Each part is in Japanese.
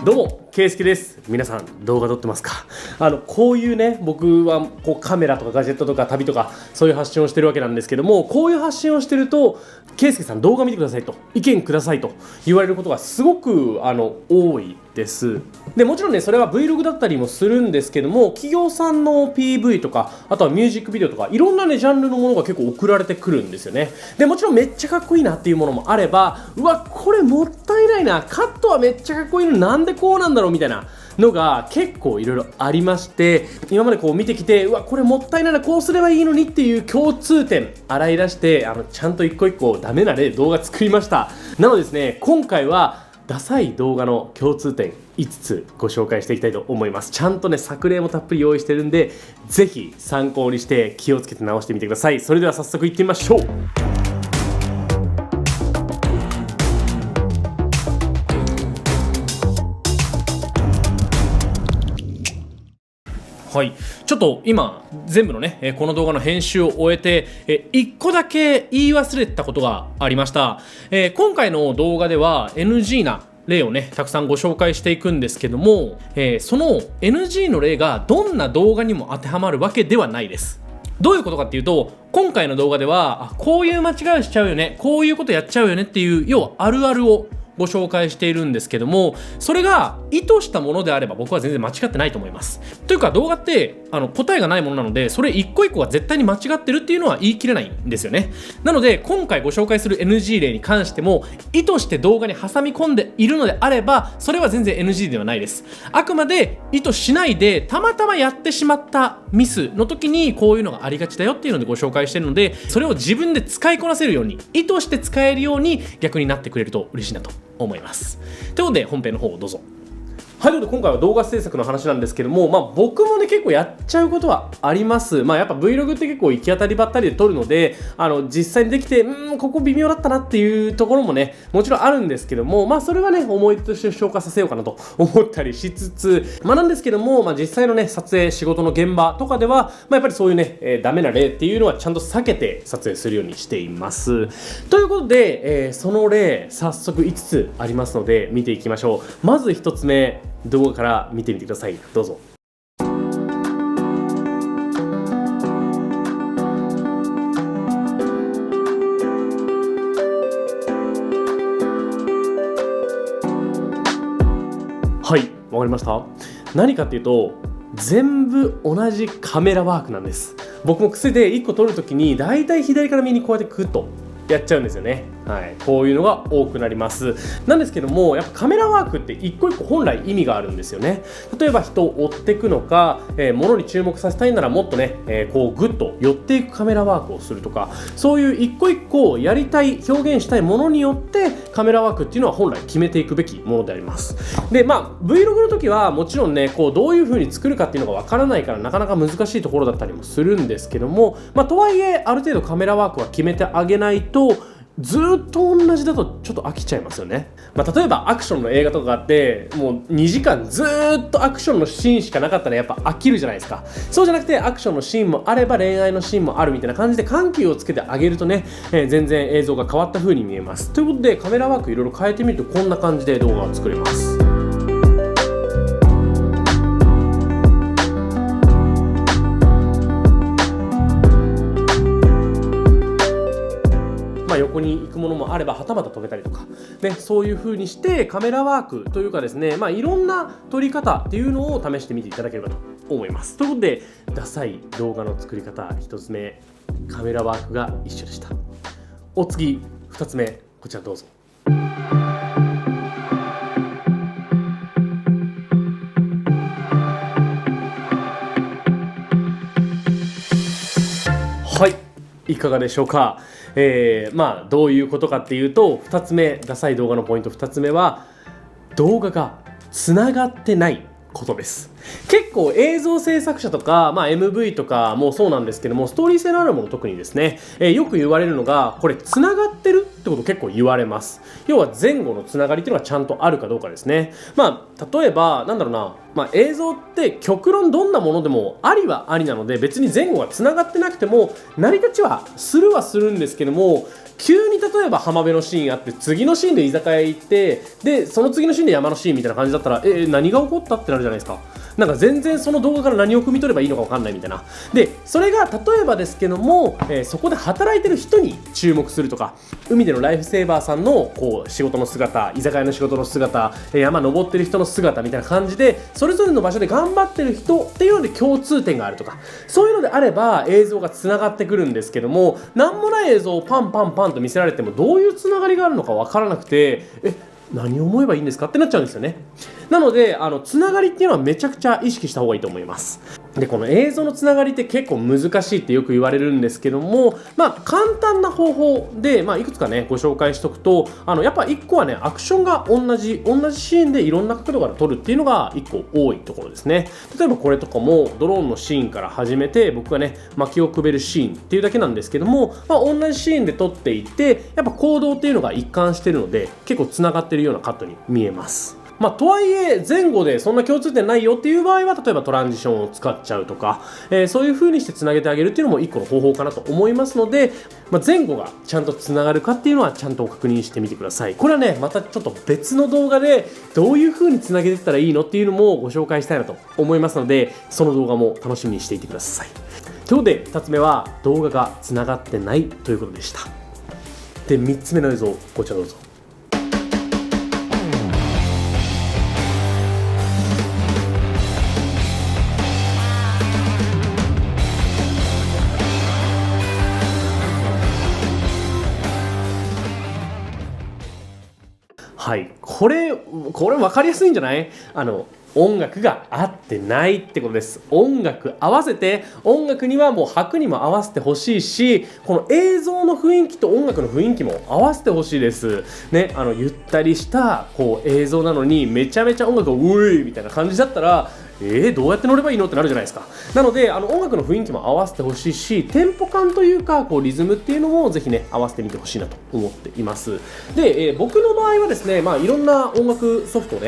どうも、ケイスケです。皆さん動画撮ってますか？こういうね、僕はこうカメラとかガジェットとか旅とかそういう発信をしてるわけなんですけども、こういう発信をしてると、ケイスケさん動画見てくださいと、意見くださいと言われることがすごく多いです。でもちろんね、それは Vlog だったりもするんですけども、企業さんの PV とか、あとはミュージックビデオとか、いろんなねジャンルのものが結構送られてくるんですよね。でもちろんめっちゃかっこいいなっていうものもあれば、うわこれもったいないな、カットはめっちゃかっこいいのになんでこうなんだろうみたいなのが結構いろいろありまして、今までこう見てきて、うわこれもったいないな、こうすればいいのにっていう共通点洗い出して、ちゃんと一個一個ダメな例動画作りました。なのでですね、今回はダサい動画の共通点5つご紹介していきたいと思います。ちゃんとね作例もたっぷり用意してるんで、ぜひ参考にして気をつけて直してみてください。それでは早速いってみましょう。はい、ちょっと今全部のねこの動画の編集を終えて1個だけ言い忘れてたことがありました。今回の動画では NG な例をねたくさんご紹介していくんですけども、その NG の例がどんな動画にも当てはまるわけではないです。どういうことかっていうと、今回の動画ではこういう間違いをしちゃうよね、こういうことやっちゃうよねっていう要はあるあるをご紹介しているんですけども、それが意図したものであれば僕は全然間違ってないと思います。というか動画って答えがないものなので、それ一個一個が絶対に間違ってるっていうのは言い切れないんですよね。なので今回ご紹介する NG 例に関しても、意図して動画に挟み込んでいるのであればそれは全然 NG ではないです。あくまで意図しないでたまたまやってしまったミスの時にこういうのがありがちだよっていうのでご紹介しているので、それを自分で使いこなせるように、意図して使えるように逆になってくれると嬉しいなと思います。ということで本編の方をどうぞ。はい、ということで今回は動画制作の話なんですけども、僕もね結構やっちゃうことはあります。やっぱ Vlog って結構行き当たりばったりで撮るので、実際にできてここ微妙だったなっていうところもねもちろんあるんですけども、それはね思い出として消化させようかなと思ったりしつつ、なんですけども、実際のね撮影仕事の現場とかでは、やっぱりそういうね、ダメな例っていうのはちゃんと避けて撮影するようにしています。ということで、その例早速5つありますので見ていきましょう。まず1つ目、動画から見てみてください。どうぞ。はい、わかりました？何かっていうと、全部同じカメラワークなんです。僕も癖で1個撮るときにだいたい左から右にこうやってクッとやっちゃうんですよね。はい、こういうのが多くなります。なんですけども、やっぱカメラワークって一個一個本来意味があるんですよね。例えば人を追っていくのか、物に注目させたいならもっとね、こうグッと寄っていくカメラワークをするとか、そういう一個一個やりたい表現したいものによってカメラワークっていうのは本来決めていくべきものであります。でVlog の時はもちろんねこうどういう風に作るかっていうのがわからないからなかなか難しいところだったりもするんですけども、とはいえある程度カメラワークは決めてあげないとずっと同じだとちょっと飽きちゃいますよね。例えばアクションの映画とかがあって、もう2時間ずっとアクションのシーンしかなかったらやっぱ飽きるじゃないですか。そうじゃなくてアクションのシーンもあれば恋愛のシーンもあるみたいな感じで緩急をつけてあげるとね、全然映像が変わった風に見えます。ということでカメラワークいろいろ変えてみるとこんな感じで動画を作れます。横に行くものもあればはたまた止めたりとか、そういう風にしてカメラワークというかですね、いろんな撮り方っていうのを試してみていただければと思います。ということでダサい動画の作り方1つ目、カメラワークが一緒でした。お次2つ目、こちらどうぞ。はい、いかがでしょうか？どういうことかっていうと、2つ目、ダサい動画のポイント2つ目は動画がつながってないことです。結構映像制作者とか、MV とかもそうなんですけども、ストーリー性のあるもの特にですね、よく言われるのが、これつながってるってこと結構言われます。要は前後のつながりっていうのがちゃんとあるかどうかですね。例えばなんだろうな、映像って極論どんなものでもありはありなので、別に前後がつながってなくても成り立ちはするんですけども、急に例えば浜辺のシーンあって、次のシーンで居酒屋行って、でその次のシーンで山のシーンみたいな感じだったら、何が起こったってなるじゃないですか。なんか全然その動画から何を汲み取ればいいのか分かんないみたいな。でそれが例えばですけども、そこで働いてる人に注目するとか、海でのライフセーバーさんのこう仕事の姿、居酒屋の仕事の姿、山登ってる人の姿みたいな感じで、それぞれの場所で頑張ってる人っていうので共通点があるとか、そういうのであれば映像がつながってくるんですけども、なんもない映像をパンパンパンと見せられてもどういうつながりがあるのか分からなくて、何を思えばいいんですかってなっちゃうんですよね。なのでつながりっていうのはめちゃくちゃ意識した方がいいと思います。でこの映像のつながりって結構難しいってよく言われるんですけども、簡単な方法で、いくつかねご紹介しとくと、やっぱ1個はね、アクションが同じシーンでいろんな角度から撮るっていうのが1個多いところですね。例えばこれとかもドローンのシーンから始めて、僕がね薪をくべるシーンっていうだけなんですけども、同じシーンで撮っていて、やっぱ行動っていうのが一貫してるので結構つながってるようなカットに見えます。とはいえ前後でそんな共通点ないよっていう場合は、例えばトランジションを使っちゃうとか、そういう風にしてつなげてあげるっていうのも一個の方法かなと思いますので、前後がちゃんとつながるかっていうのはちゃんと確認してみてください。これはねまたちょっと別の動画でどういう風につなげていったらいいのっていうのもご紹介したいなと思いますので、その動画も楽しみにしていてください。ということで2つ目は動画がつながってないということでした。で3つ目の映像、こちらどうぞ。はい、これ分かりやすいんじゃない？音楽が合ってないってことです。音楽合わせて、音楽にはもう拍にも合わせてほしいし、この映像の雰囲気と音楽の雰囲気も合わせてほしいですね。ゆったりしたこう映像なのにめちゃめちゃ音楽がういみたいな感じだったら、どうやって乗ればいいのってなるじゃないですか。なので音楽の雰囲気も合わせてほしいし、テンポ感というかこうリズムっていうのもぜひね合わせてみてほしいなと思っています。で、僕の場合はですね、いろんな音楽ソフト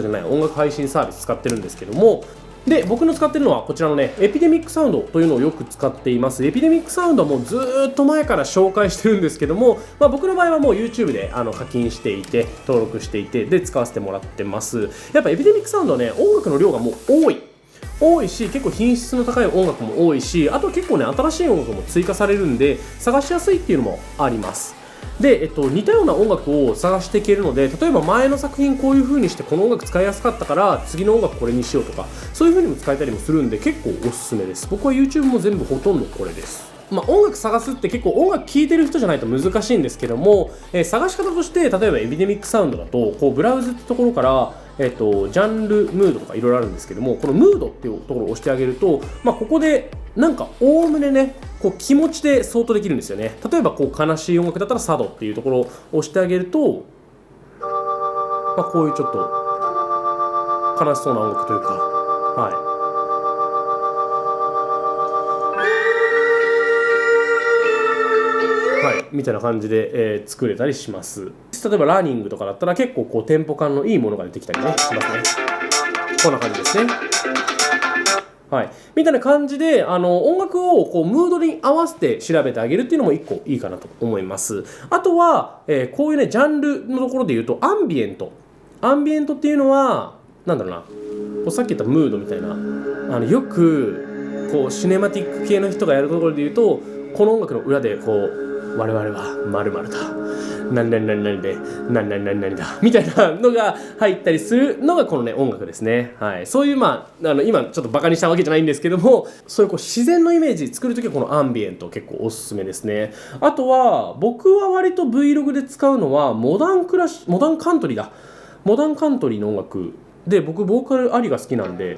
じゃない音楽配信サービス使ってるんですけども、で僕の使ってるのはこちらのねエピデミックサウンドというのをよく使っています。エピデミックサウンドはもうずーっと前から紹介してるんですけども、僕の場合はもう YouTube で課金していて登録していてで使わせてもらってます。やっぱエピデミックサウンドはね音楽の量がもう多いし、結構品質の高い音楽も多いし、あと結構ね新しい音楽も追加されるんで探しやすいっていうのもあります。で、似たような音楽を探していけるので、例えば前の作品こういう風にしてこの音楽使いやすかったから次の音楽これにしようとか、そういう風にも使えたりもするんで結構おすすめです。僕は YouTube も全部ほとんどこれです。音楽探すって結構音楽聴いてる人じゃないと難しいんですけども、探し方として例えばエピデミックサウンドだとこうブラウズってところから、ジャンルムードとかいろいろあるんですけども、このムードっていうところを押してあげると、ここでなんかおおむねねこう気持ちで相当できるんですよね。例えばこう悲しい音楽だったらサドっていうところを押してあげると、こういうちょっと悲しそうな音楽というか、みたいな感じで、作れたりします。例えばラーニングとかだったら結構こうテンポ感のいいものが出てきたりねしますね。こんな感じですね。みたいな感じで音楽をこうムードに合わせて調べてあげるっていうのも一個いいかなと思います。あとは、こういうねジャンルのところで言うとアンビエントっていうのはなんだろうな、こうさっき言ったムードみたいなよくこうシネマティック系の人がやるところで言うと、この音楽の裏でこう我々は〇〇だ、何々何々で何々何々だみたいなのが入ったりするのがこのね音楽ですね。そういう今ちょっとバカにしたわけじゃないんですけども、そういうこう自然のイメージ作るときはこのアンビエント結構おすすめですね。あとは僕は割と Vlog で使うのはモダンカントリーの音楽で、僕ボーカルありが好きなんで、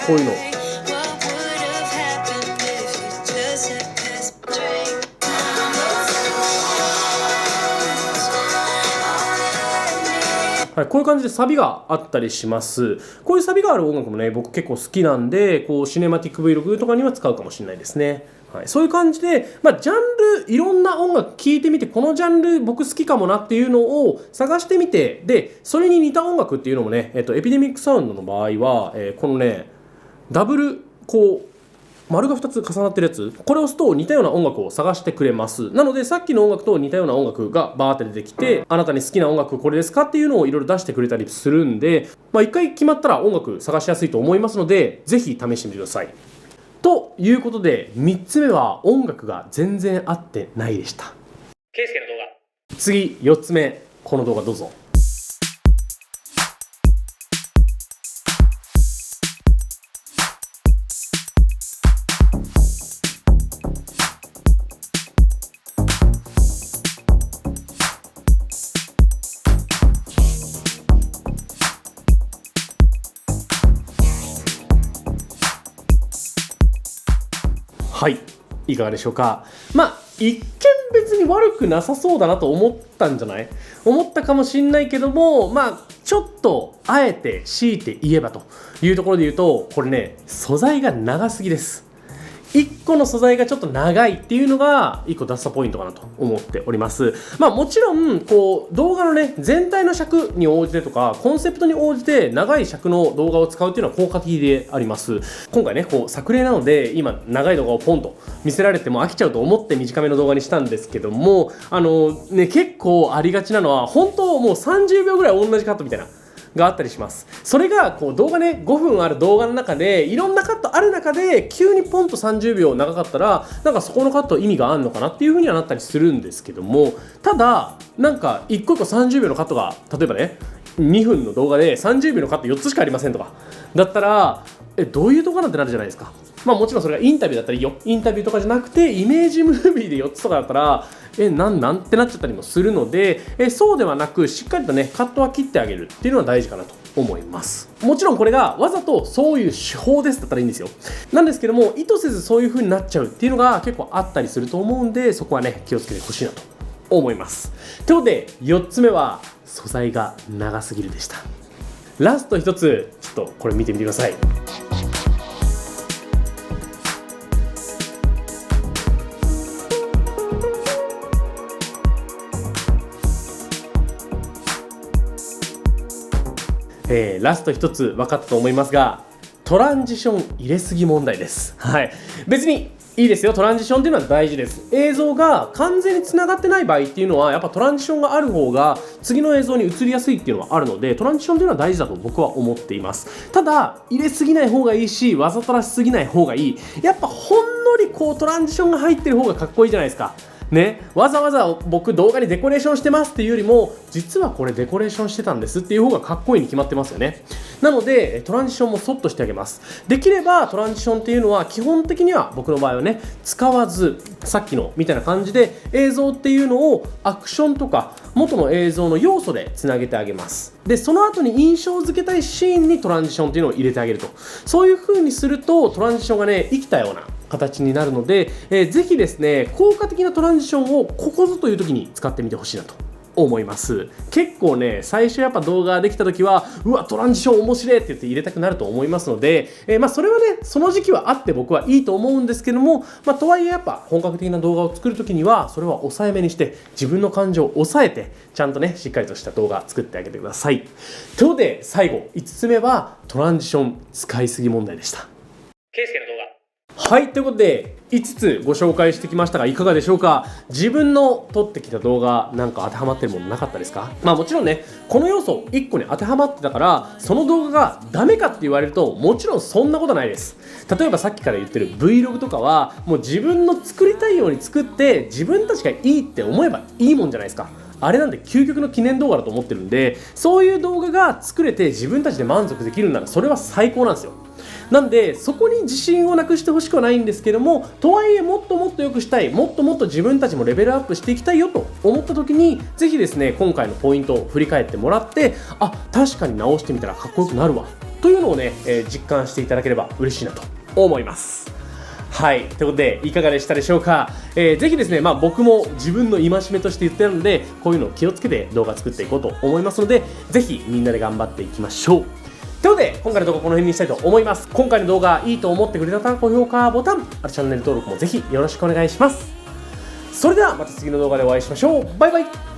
こういうのはい、こういう感じでサビがあったりします。こういうサビがある音楽もね、僕結構好きなんで、こうシネマティック Vlog とかには使うかもしれないですね。はい、そういう感じで、ジャンルいろんな音楽聴いてみて、このジャンル僕好きかもなっていうのを探してみて、でそれに似た音楽っていうのもね、エピデミックサウンドの場合は、このねダブルこう丸が2つ重なってるやつ、これを押すと似たような音楽を探してくれます。なのでさっきの音楽と似たような音楽がバーって出てきて、あなたに好きな音楽これですかっていうのをいろいろ出してくれたりするんで、一回決まったら音楽探しやすいと思いますので、ぜひ試してみてください。ということで、3つ目は音楽が全然合ってないでした。ケイスケの動画。次、4つ目、この動画どうぞ。はい、いかがでしょうか。一見別に悪くなさそうだなと思ったんじゃない？思ったかもしんないけども、ちょっとあえて強いて言えばというところで言うと、これね、素材が長すぎです。1個の素材がちょっと長いっていうのが1個出したポイントかなと思っております。もちろんこう動画のね全体の尺に応じてとかコンセプトに応じて長い尺の動画を使うっていうのは効果的であります。今回ねこう作例なので今長い動画をポンと見せられても飽きちゃうと思って短めの動画にしたんですけども、結構ありがちなのは本当もう30秒ぐらい同じカットみたいながあったりします。それがこう動画ね5分ある動画の中でいろんなカットある中で急にポンと30秒長かったらなんかそこのカット意味があるのかなっていう風にはなったりするんですけども、ただなんか一個一個30秒のカットが例えばね2分の動画で30秒のカット4つしかありませんとかだったらどういう動画なんてなるじゃないですか。もちろんそれがインタビューだったらいいよ、インタビューとかじゃなくてイメージムービーで4つとかだったらなんってなっちゃったりもするので、そうではなくしっかりとねカットは切ってあげるっていうのは大事かなと思います。もちろんこれがわざとそういう手法ですだったらいいんですよ。なんですけども意図せずそういう風になっちゃうっていうのが結構あったりすると思うんで、そこはね気をつけてほしいなと思います。ということで4つ目は素材が長すぎるでした。ラスト1つちょっとこれ見てみてください。ラスト1つ分かったと思いますが、トランジション入れすぎ問題です。はい、別にいいですよ。トランジションっていうのは大事です。映像が完全につながってない場合っていうのはやっぱトランジションがある方が次の映像に移りやすいっていうのはあるので、トランジションっていうのは大事だと僕は思っています。ただ入れすぎない方がいいし、わざとらしすぎない方がいい。やっぱほんのりこうトランジションが入ってる方がかっこいいじゃないですかね。わざわざ僕動画にデコレーションしてますっていうよりも、実はこれデコレーションしてたんですっていう方がかっこいいに決まってますよね。なのでトランジションもそっとしてあげます。できればトランジションっていうのは基本的には僕の場合はね使わず、さっきのみたいな感じで映像っていうのをアクションとか元の映像の要素でつなげてあげます。でその後に印象付けたいシーンにトランジションっていうのを入れてあげると、そういう風にするとトランジションがね生きたような形になるので、ぜひですね効果的なトランジションをここぞという時に使ってみてほしいなと思います。結構ね最初やっぱ動画できた時はうわトランジション面白いって言って入れたくなると思いますので、それはねその時期はあって僕はいいと思うんですけども、とはいえやっぱ本格的な動画を作る時にはそれは抑えめにして自分の感情を抑えてちゃんとねしっかりとした動画作ってあげてください。ということで最後5つ目はトランジション使いすぎ問題でした。ケイスケの動画。はい、ということで5つご紹介してきましたがいかがでしょうか。自分の撮ってきた動画なんか当てはまってるものなかったですか。もちろんねこの要素1個に当てはまってたからその動画がダメかって言われるともちろんそんなことないです。例えばさっきから言ってる Vlog とかはもう自分の作りたいように作って自分たちがいいって思えばいいもんじゃないですか。あれなんで究極の記念動画だと思ってるんで、そういう動画が作れて自分たちで満足できるならそれは最高なんですよ。なんでそこに自信をなくしてほしくはないんですけども、とはいえもっともっと良くしたい、もっともっと自分たちもレベルアップしていきたいよと思った時にぜひですね今回のポイントを振り返ってもらって、確かに直してみたらかっこよくなるわというのをね、実感していただければ嬉しいなと思います。はい、ということでいかがでしたでしょうか。ぜひですね、僕も自分の戒めとして言ってるので、こういうのを気をつけて動画作っていこうと思いますので、ぜひみんなで頑張っていきましょう。ということで今回の動画この辺にしたいと思います。今回の動画いいと思ってくれた方は高評価ボタン、チャンネル登録もぜひよろしくお願いします。それではまた次の動画でお会いしましょう。バイバイ。